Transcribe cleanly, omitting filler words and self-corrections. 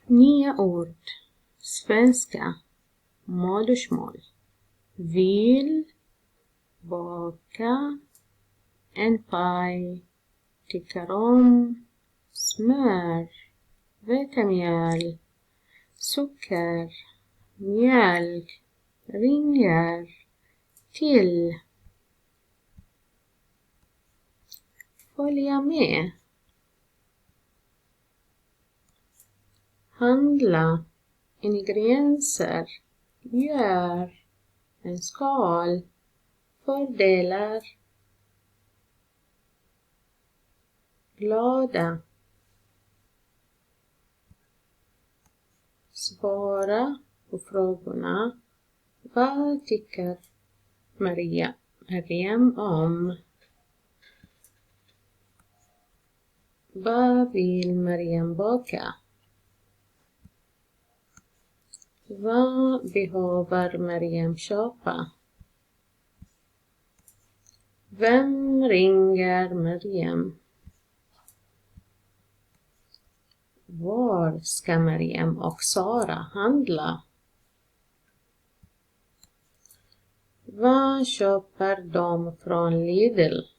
Nya ord. Svenska. Modersmål. Vill baka en paj. Tycker om smör, vetemjöl, socker, mjölk, ringer, till. Följa med. Handla, ingredienser, gör, en skal, fördelar, glada. Svara på frågorna. Vad tycker Mariam om? Vad vill Mariam baka? Vad behöver Mariam köpa? Vem ringer Mariam? Var ska Mariam och Sara handla? Vad köper de från Lidl?